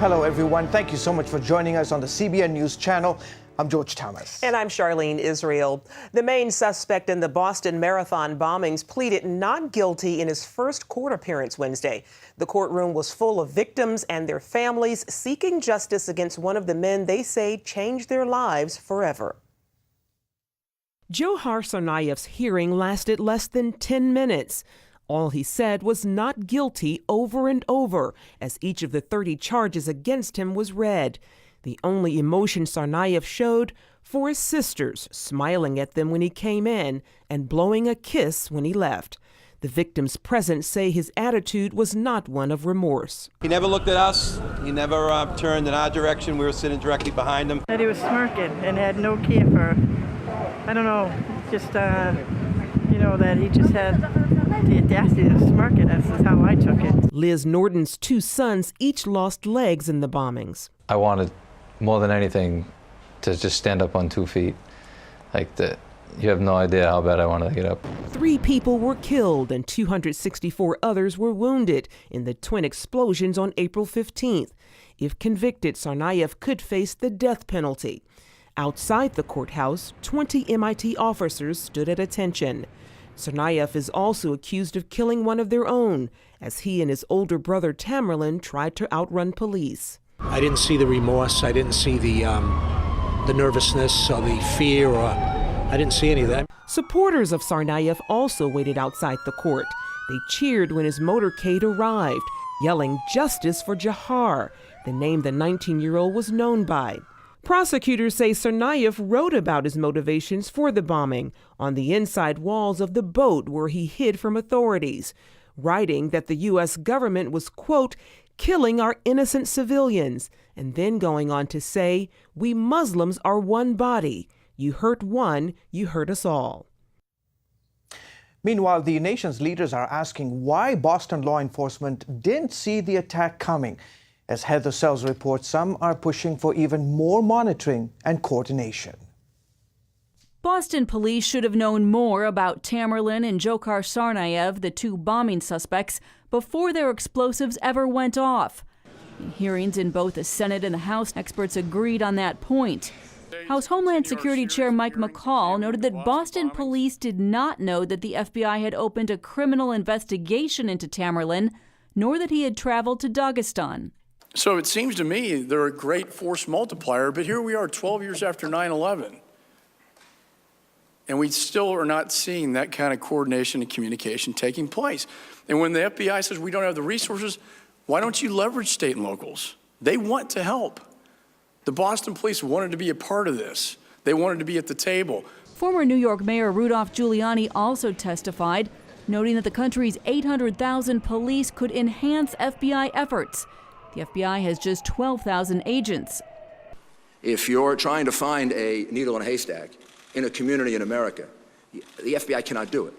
Hello, everyone. Thank you so much for joining us on the CBN News Channel. I'm George Thomas. And I'm Charlene Israel. The main suspect in the Boston Marathon bombings pleaded not guilty in his first court appearance Wednesday. The courtroom was full of victims and their families seeking justice against one of the men they say changed their lives forever. Johar Tsarnaev's hearing lasted less than 10 minutes. All he said was not guilty over and over as each of the 30 charges against him was read. The only emotion Tsarnaev showed for his sisters, smiling at them when he came in and blowing a kiss when he left. The victims present say his attitude was not one of remorse. He never looked at us. He never turned in our direction. We were sitting directly behind him. That he was smirking and had no care for, I don't know, just, that he just had the audacity to smirk at us is how I took it. Liz Norton's two sons each lost legs in the bombings. I wanted more than anything to just stand up on 2 feet. Like that, you have no idea how bad I wanted to get up. 3 people were killed and 264 others were wounded in the twin explosions on April 15th. If convicted, Tsarnaev could face the death penalty. Outside the courthouse, 20 MIT officers stood at attention. Tsarnaev is also accused of killing one of their own, as he and his older brother Tamerlan tried to outrun police. I didn't see the remorse. I didn't see the nervousness or the fear, or I didn't see any of that. Supporters of Tsarnaev also waited outside the court. They cheered when his motorcade arrived, yelling justice for Johar, the name the 19-year-old was known by. Prosecutors say Tsarnaev wrote about his motivations for the bombing on the inside walls of the boat where he hid from authorities, writing that the U.S. government was, quote, killing our innocent civilians, and then going on to say, we Muslims are one body. You hurt one, you hurt us all. Meanwhile, the nation's leaders are asking why Boston law enforcement didn't see the attack coming. As Heather Sells reports, some are pushing for even more monitoring and coordination. Boston police should have known more about Tamerlan and Johar Tsarnaev, the 2 bombing suspects, before their explosives ever went off. In hearings in both the Senate and the House, experts agreed on that point. House Homeland Security Chair Mike McCall noted that Boston police did not know that the FBI had opened a criminal investigation into Tamerlan, nor that he had traveled to Dagestan. So it seems to me they're a great force multiplier, but here we are 12 years after 9/11. And we still are not seeing that kind of coordination and communication taking place. And when the FBI says we don't have the resources, why don't you leverage state and locals? They want to help. The Boston police wanted to be a part of this. They wanted to be at the table. Former New York Mayor Rudolph Giuliani also testified, noting that the country's 800,000 police could enhance FBI efforts. The FBI has just 12,000 agents. If you're trying to find a needle in a haystack in a community in America, the FBI cannot do it.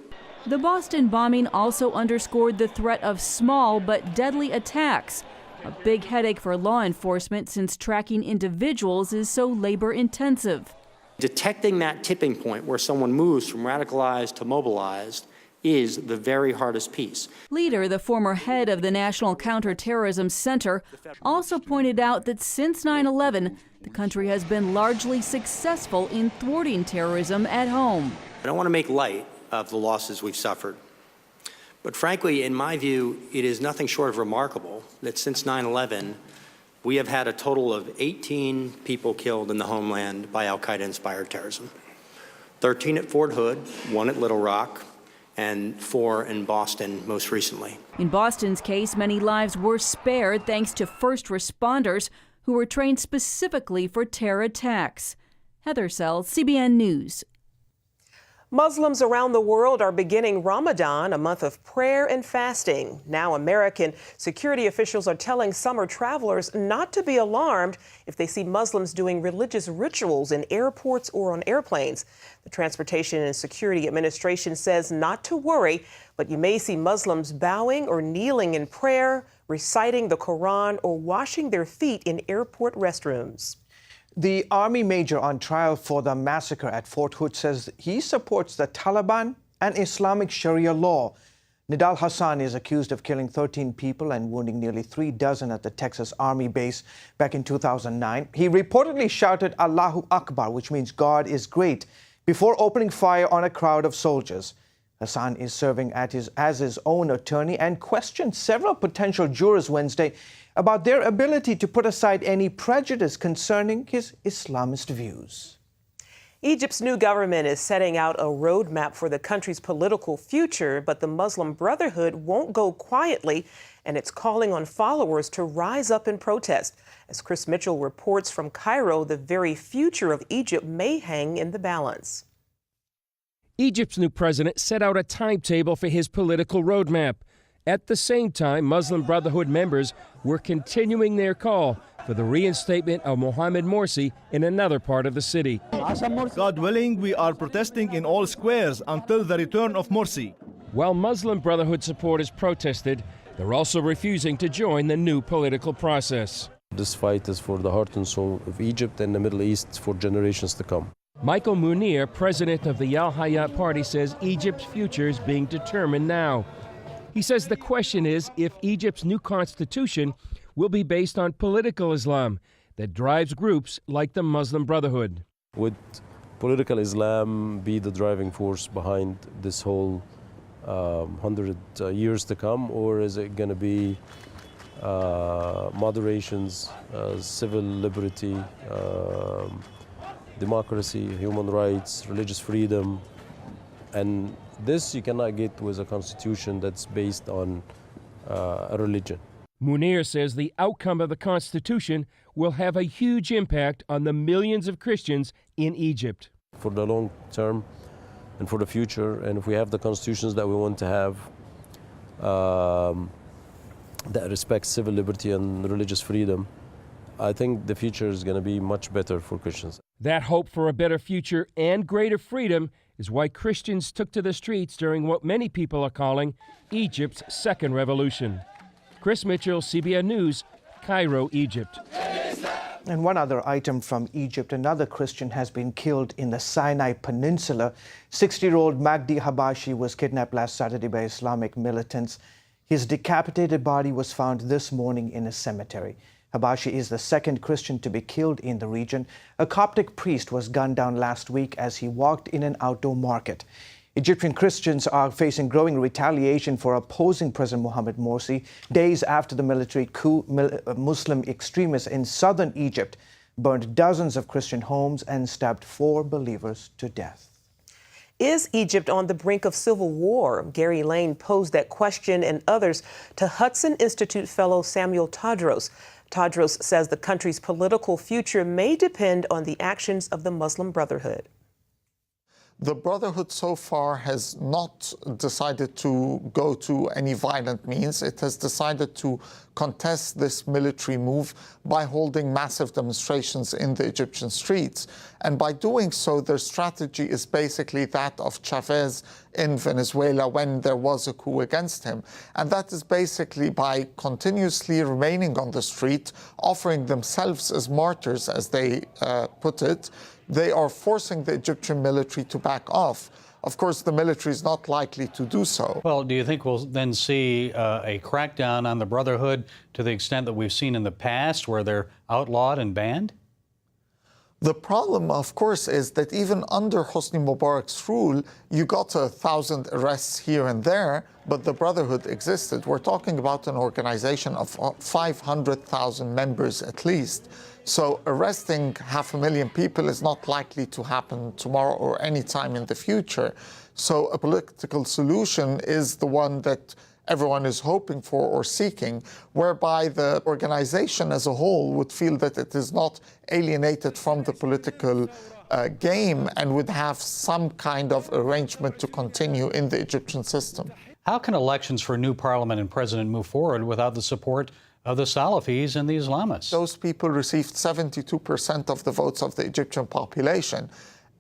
The Boston bombing also underscored the threat of small but deadly attacks, a big headache for law enforcement since tracking individuals is so labor-intensive. Detecting that tipping point where someone moves from radicalized to mobilized is the very hardest piece. Leader, the former head of the National Counterterrorism Center, also pointed out that since 9/11, the country has been largely successful in thwarting terrorism at home. I don't want to make light of the losses we've suffered, but frankly, in my view, it is nothing short of remarkable that since 9/11, we have had a total of 18 people killed in the homeland by al-Qaeda-inspired terrorism. 13 at Fort Hood, 1 at Little Rock, and 4 in Boston most recently. In Boston's case, many lives were spared thanks to first responders who were trained specifically for terror attacks. Heather Sells, CBN News. Muslims around the world are beginning Ramadan, a month of prayer and fasting. Now, American security officials are telling summer travelers not to be alarmed if they see Muslims doing religious rituals in airports or on airplanes. The Transportation and Security Administration says not to worry, but you may see Muslims bowing or kneeling in prayer, reciting the Quran, or washing their feet in airport restrooms. The Army major on trial for the massacre at Fort Hood says he supports the Taliban and Islamic Sharia law. Nidal Hassan is accused of killing 13 people and wounding nearly 36 at the Texas Army base back in 2009. He reportedly shouted Allahu Akbar, which means God is great, before opening fire on a crowd of soldiers. Hassan is serving as his own attorney and questioned several potential jurors Wednesday about their ability to put aside any prejudice concerning his Islamist views. Egypt's new government is setting out a roadmap for the country's political future, but the Muslim Brotherhood won't go quietly, and it's calling on followers to rise up in protest. As Chris Mitchell reports from Cairo, the very future of Egypt may hang in the balance. Egypt's new president set out a timetable for his political roadmap. At the same time, Muslim Brotherhood members were continuing their call for the reinstatement of Mohamed Morsi in another part of the city. God willing, we are protesting in all squares until the return of Morsi. While Muslim Brotherhood supporters protested, they're also refusing to join the new political process. This fight is for the heart and soul of Egypt and the Middle East for generations to come. Michael Munir, president of the Al Hayat Party, says Egypt's future is being determined now. He says the question is if Egypt's new constitution will be based on political Islam that drives groups like the Muslim Brotherhood. Would political Islam be the driving force behind this whole 100 years to come, or is it going to be moderations, civil liberty, democracy, human rights, religious freedom? And this you cannot get with a constitution that's based on a religion. Munir says the outcome of the constitution will have a huge impact on the millions of Christians in Egypt. For the long term and for the future, and if we have the constitutions that we want to have that respect civil liberty and religious freedom, I think the future is going to be much better for Christians. That hope for a better future and greater freedom is why Christians took to the streets during what many people are calling Egypt's second revolution. Chris Mitchell, CBN News, Cairo, Egypt. And one other item from Egypt, another Christian has been killed in the Sinai Peninsula. 60-year-old Magdi Habashi was kidnapped last Saturday by Islamic militants. His decapitated body was found this morning in a cemetery. Habashi is the second Christian to be killed in the region. A Coptic priest was gunned down last week as he walked in an outdoor market. Egyptian Christians are facing growing retaliation for opposing President Mohamed Morsi days after the military coup. Muslim extremists in southern Egypt burned dozens of Christian homes and stabbed 4 believers to death. Is Egypt on the brink of civil war? Gary Lane posed that question and others to Hudson Institute fellow Samuel Tadros. Tadros says the country's political future may depend on the actions of the Muslim Brotherhood. The Brotherhood so far has not decided to go to any violent means. It has decided to contest this military move by holding massive demonstrations in the Egyptian streets. And by doing so, their strategy is basically that of Chavez in Venezuela when there was a coup against him. And that is basically by continuously remaining on the street, offering themselves as martyrs, as they put it. They are forcing the Egyptian military to back off. Of course, the military is not likely to do so. Well, do you think we'll then see a crackdown on the Brotherhood to the extent that we've seen in the past, where they're outlawed and banned? The problem, of course, is that even under Hosni Mubarak's rule, you got 1,000 arrests here and there, but the Brotherhood existed. We're talking about an organization of 500,000 members at least. So arresting 500,000 people is not likely to happen tomorrow or any time in the future. So a political solution is the one that everyone is hoping for or seeking, whereby the organization as a whole would feel that it is not alienated from the political game and would have some kind of arrangement to continue in the Egyptian system. How can elections for a new parliament and president move forward without the support of the Salafis and the Islamists? Those people received 72% of the votes of the Egyptian population.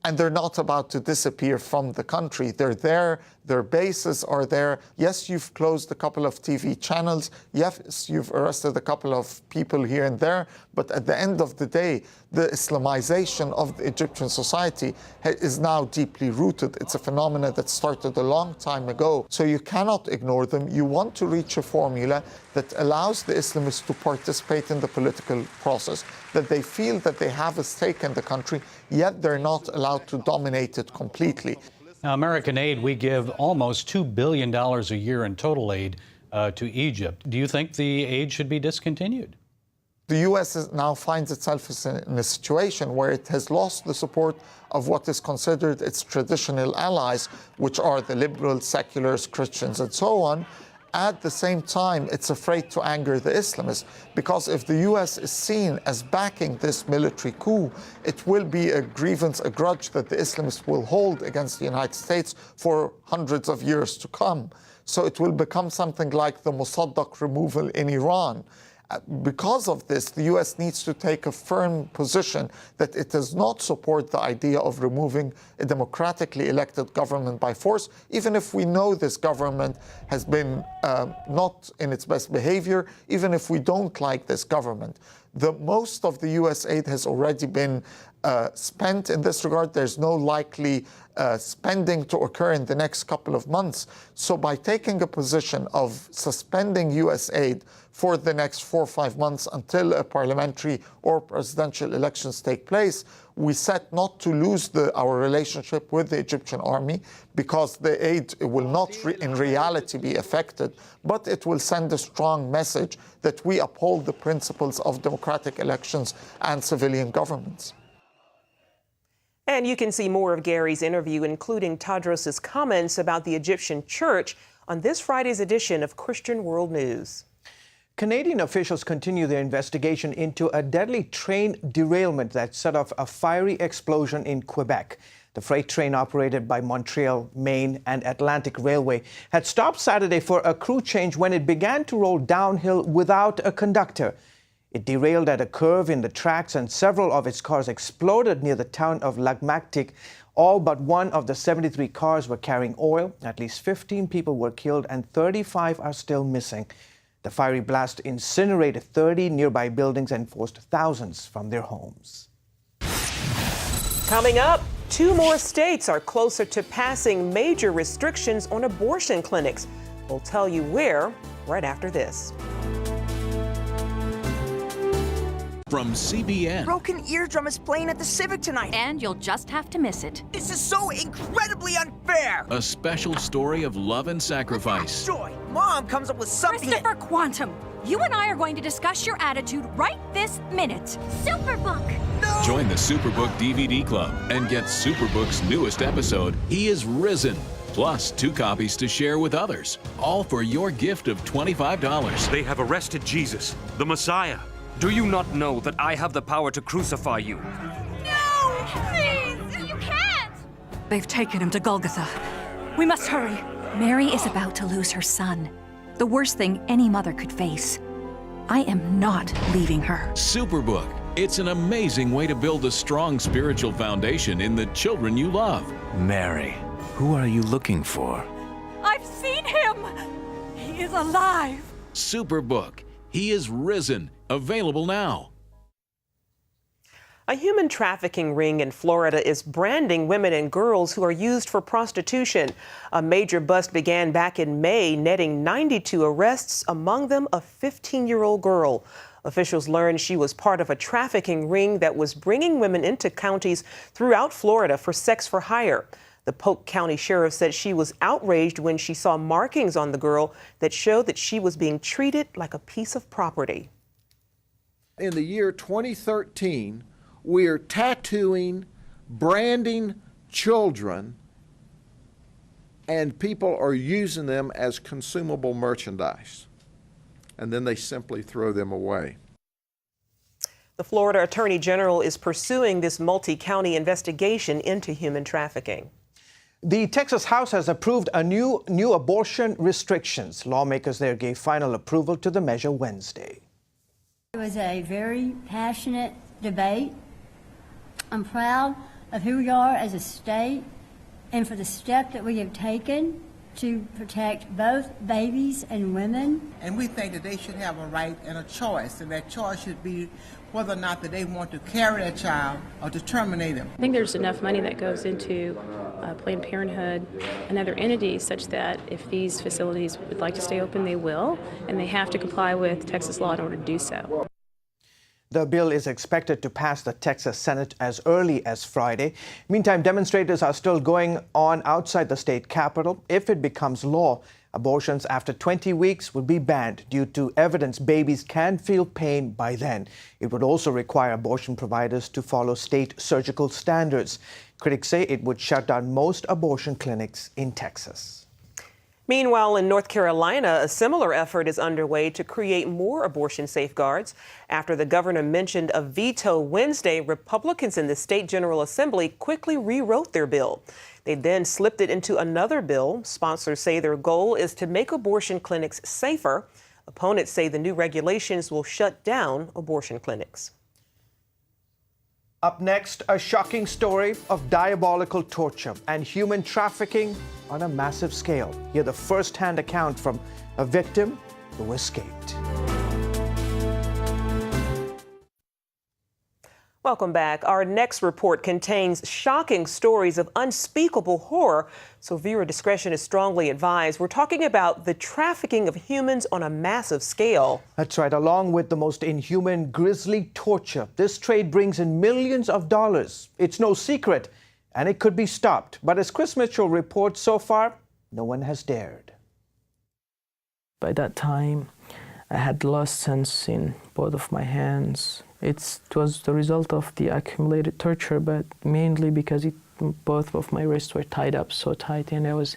And they're not about to disappear from the country. They're there. Their bases are there. Yes, you've closed a couple of TV channels. Yes, you've arrested a couple of people here and there. But at the end of the day, the Islamization of the Egyptian society is now deeply rooted. It's a phenomenon that started a long time ago. So you cannot ignore them. You want to reach a formula that allows the Islamists to participate in the political process, that they feel that they have a stake in the country, yet they're not allowed to dominate it completely. Now, American aid, we give almost $2 billion a year in total aid to Egypt. Do you think the aid should be discontinued? The U.S. now finds itself in a situation where it has lost the support of what is considered its traditional allies, which are the liberals, seculars, Christians, and so on. At the same time, it's afraid to anger the Islamists, because if the U.S. is seen as backing this military coup, it will be a grievance, a grudge that the Islamists will hold against the United States for hundreds of years to come. So it will become something like the Mossadegh removal in Iran. Because of this, the U.S. needs to take a firm position that it does not support the idea of removing a democratically elected government by force, even if we know this government has been not in its best behavior, even if we don't like this government. Most of the U.S. aid has already been spent in this regard. There's no likely spending to occur in the next couple of months. So by taking a position of suspending U.S. aid for the next 4 or 5 months until a parliamentary or presidential elections take place, we set not to lose our relationship with the Egyptian army, because the aid will not in reality be affected, but it will send a strong message that we uphold the principles of democratic elections and civilian governments. And you can see more of Gary's interview, including Tadros' comments about the Egyptian church, on this Friday's edition of Christian World News. Canadian officials continue their investigation into a deadly train derailment that set off a fiery explosion in Quebec. The freight train operated by Montreal, Maine and Atlantic Railway had stopped Saturday for a crew change when it began to roll downhill without a conductor. It derailed at a curve in the tracks and several of its cars exploded near the town of Lagmactic. All but one of the 73 cars were carrying oil. At least 15 people were killed and 35 are still missing. The fiery blast incinerated 30 nearby buildings and forced thousands from their homes. Coming up, 2 more states are closer to passing major restrictions on abortion clinics. We'll tell you where right after this. From CBN. Broken Eardrum is playing at the Civic tonight. And you'll just have to miss it. This is so incredibly unfair. A special story of love and sacrifice. Joy, Mom comes up with something. Christopher Quantum, you and I are going to discuss your attitude right this minute. Superbook. No. Join the Superbook DVD Club and get Superbook's newest episode, He is Risen. Plus 2 copies to share with others. All for your gift of $25. They have arrested Jesus, the Messiah. Do you not know that I have the power to crucify you? No! Please! You can't! They've taken him to Golgotha. We must hurry. Mary is about to lose her son. The worst thing any mother could face. I am not leaving her. Superbook. It's an amazing way to build a strong spiritual foundation in the children you love. Mary, who are you looking for? I've seen him! He is alive! Superbook. He is Risen. Available now. A human trafficking ring in Florida is branding women and girls who are used for prostitution. A major bust began back in May, netting 92 arrests, among them a 15-year-old girl. Officials learned she was part of a trafficking ring that was bringing women into counties throughout Florida for sex for hire. The Polk County Sheriff said she was outraged when she saw markings on the girl that showed that she was being treated like a piece of property. In the year 2013, we are tattooing, branding children, and people are using them as consumable merchandise. And then they simply throw them away. The Florida Attorney General is pursuing this multi-county investigation into human trafficking. The Texas House has approved a new abortion restrictions. Lawmakers there gave final approval to the measure Wednesday. It was a very passionate debate. I'm proud of who we are as a state and for the step that we have taken to protect both babies and women. And we think that they should have a right and a choice, and that choice should be whether or not that they want to carry their child or to terminate them. I think there's enough money that goes into Planned Parenthood and other entities such that if these facilities would like to stay open, they will, and they have to comply with Texas law in order to do so. The bill is expected to pass the Texas Senate as early as Friday. Meantime, demonstrators are still going on outside the state capitol. If it becomes law, abortions after 20 weeks would be banned due to evidence babies can feel pain by then. It would also require abortion providers to follow state surgical standards. Critics say it would shut down most abortion clinics in Texas. Meanwhile, in North Carolina, a similar effort is underway to create more abortion safeguards. After the governor mentioned a veto Wednesday, Republicans in the state General Assembly quickly rewrote their bill. They then slipped it into another bill. Sponsors say their goal is to make abortion clinics safer. Opponents say the new regulations will shut down abortion clinics. Up next, a shocking story of diabolical torture and human trafficking on a massive scale. Hear the first-hand account from a victim who escaped. Welcome back. Our next report contains shocking stories of unspeakable horror, so viewer discretion is strongly advised. We're talking about the trafficking of humans on a massive scale. That's right. Along with the most inhuman, grisly torture, this trade brings in millions of dollars. It's no secret, and it could be stopped. But as Chris Mitchell reports, so far, no one has dared. By that time, I had lost sense in both of my hands. It was the result of the accumulated torture, but mainly because both of my wrists were tied up so tight and I was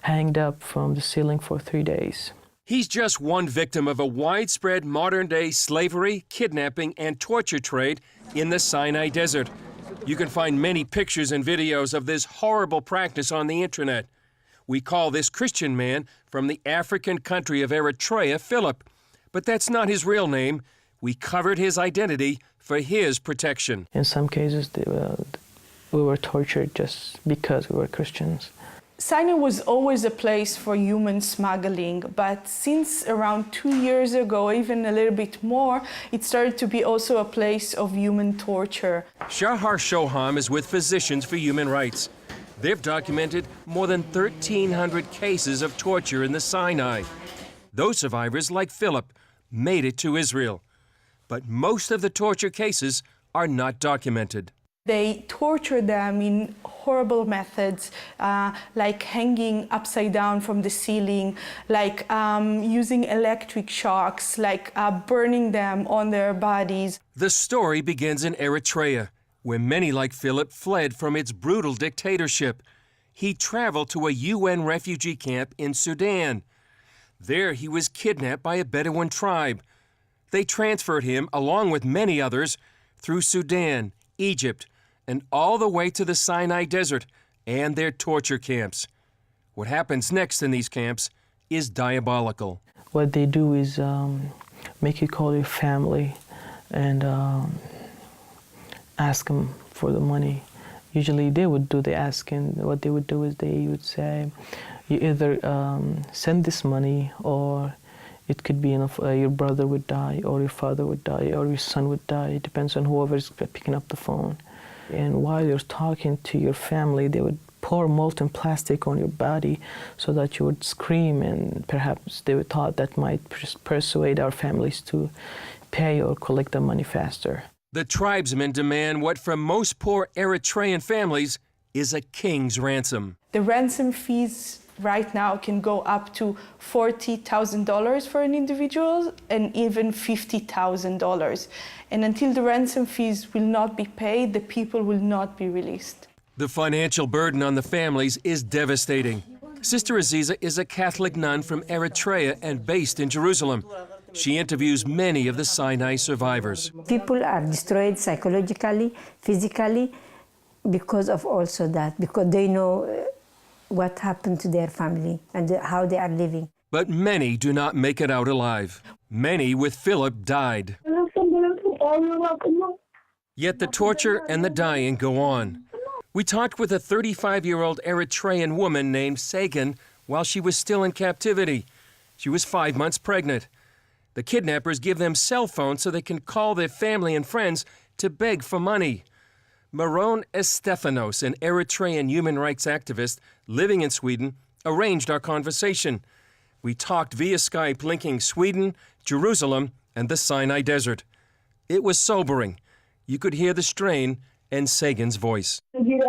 hanged up from the ceiling for 3 days. He's just one victim of a widespread modern-day slavery, kidnapping, and torture trade in the Sinai Desert. You can find many pictures and videos of this horrible practice on the internet. We call this Christian man from the African country of Eritrea Philip, but that's not his real name. We covered his identity for his protection. In some cases, we were tortured just because we were Christians. Sinai was always a place for human smuggling, but since around 2 years ago, even a little bit more, it started to be also a place of human torture. Shahar Shoham is with Physicians for Human Rights. They've documented more than 1,300 cases of torture in the Sinai. Those survivors, like Philip, made it to Israel. But most of the torture cases are not documented. They torture them in horrible methods, like hanging upside down from the ceiling, like using electric shocks, like burning them on their bodies. The story begins in Eritrea, where many like Philip fled from its brutal dictatorship. He traveled to a UN refugee camp in Sudan. There he was kidnapped by a Bedouin tribe. They transferred him, along with many others, through Sudan, Egypt, and all the way to the Sinai Desert and their torture camps. What happens next in these camps is diabolical. What they do is make you call your family and ask them for the money. Usually they would do the asking. What they would do is they would say, you either send this money, or it could be your brother would die, or your father would die, or your son would die. It depends on whoever's picking up the phone. And while you're talking to your family, they would pour molten plastic on your body so that you would scream, and perhaps they would thought that might persuade our families to pay or collect the money faster. The tribesmen demand what for most poor Eritrean families is a king's ransom. The ransom fees right now can go up to $40,000 for an individual and even $50,000. And until the ransom fees will not be paid, the people will not be released. The financial burden on the families is devastating. Sister Aziza is a Catholic nun from Eritrea and based in Jerusalem. She interviews many of the Sinai survivors. People are destroyed psychologically, physically, because of also that, because they know what happened to their family and how they are living. But many do not make it out alive. Many with Philip died. Yet the torture and the dying go on. We talked with a 35-year-old Eritrean woman named Sagan while she was still in captivity. She was 5 months pregnant. The kidnappers give them cell phones so they can call their family and friends to beg for money. Maron Estefanos, an Eritrean human rights activist living in Sweden, arranged our conversation. We talked via Skype, linking Sweden, Jerusalem, and the Sinai Desert. It was sobering. You could hear the strain in Sagan's voice. They're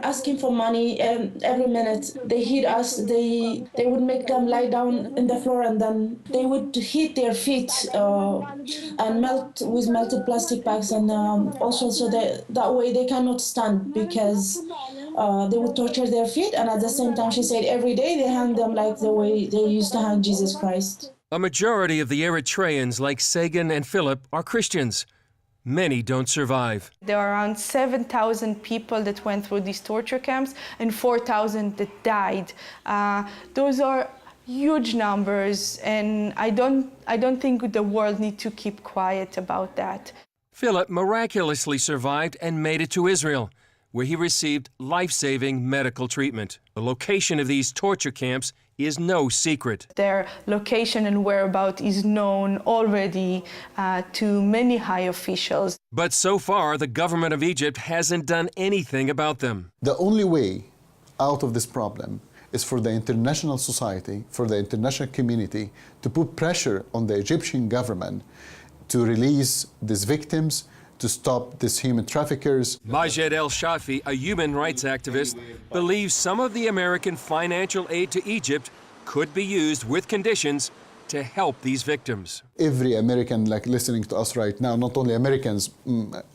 asking for money every minute. They hit us. They would make them lie down in the floor, and then they would hit their feet and melt with melted plastic bags, and also so that way they cannot stand, because they would torture their feet. And at the same time, she said every day they hang them like the way they used to hang Jesus Christ. A majority of the Eritreans, like Sagan and Philip, are Christians. Many don't survive. There are around 7,000 people that went through these torture camps and 4,000 that died. Those are huge numbers, and I don't think the world needs to keep quiet about that. Philip miraculously survived and made it to Israel, where he received life-saving medical treatment. The location of these torture camps is no secret. Their location and whereabouts is known already to many high officials. But so far, the government of Egypt hasn't done anything about them. The only way out of this problem is for the international society, for the international community, to put pressure on the Egyptian government to release these victims, to stop these human traffickers. Majed El-Shafi, a human rights activist, believes some of the American financial aid to Egypt could be used with conditions to help these victims. Every American listening to us right now, not only Americans,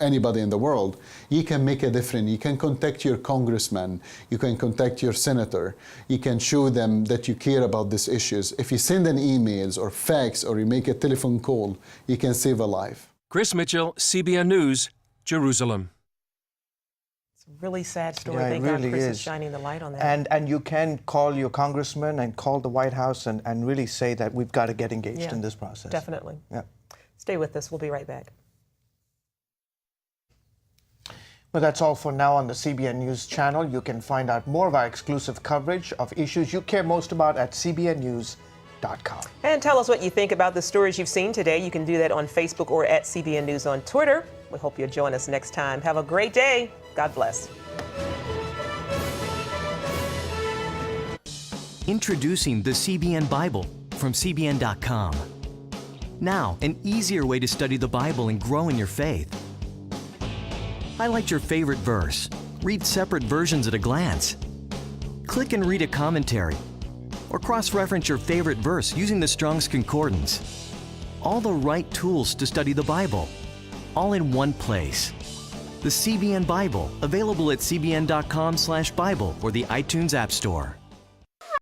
anybody in the world, you can make a difference. You can contact your congressman, you can contact your senator, you can show them that you care about these issues. If you send an emails or fax or you make a telephone call, you can save a life. Chris Mitchell, CBN News, Jerusalem. It's a really sad story. Yeah, Thank it really God Chris is is shining the light on that. And you can call your congressman and call the White House and really say that we've got to get engaged in this process. Definitely. Yeah. Stay with us. We'll be right back. Well, that's all for now on the CBN News Channel. You can find out more of our exclusive coverage of issues you care most about at cbnnews.com. And tell us what you think about the stories you've seen today. You can do that on Facebook or at CBN News on Twitter. We hope you'll join us next time. Have a great day. God bless. Introducing the CBN Bible from CBN.com. Now, an easier way to study the Bible and grow in your faith. Highlight your favorite verse. Read separate versions at a glance. Click and read a commentary. Or cross-reference your favorite verse using the Strong's Concordance. All the right tools to study the Bible, all in one place. The CBN Bible, available at cbn.com/Bible or the iTunes App Store.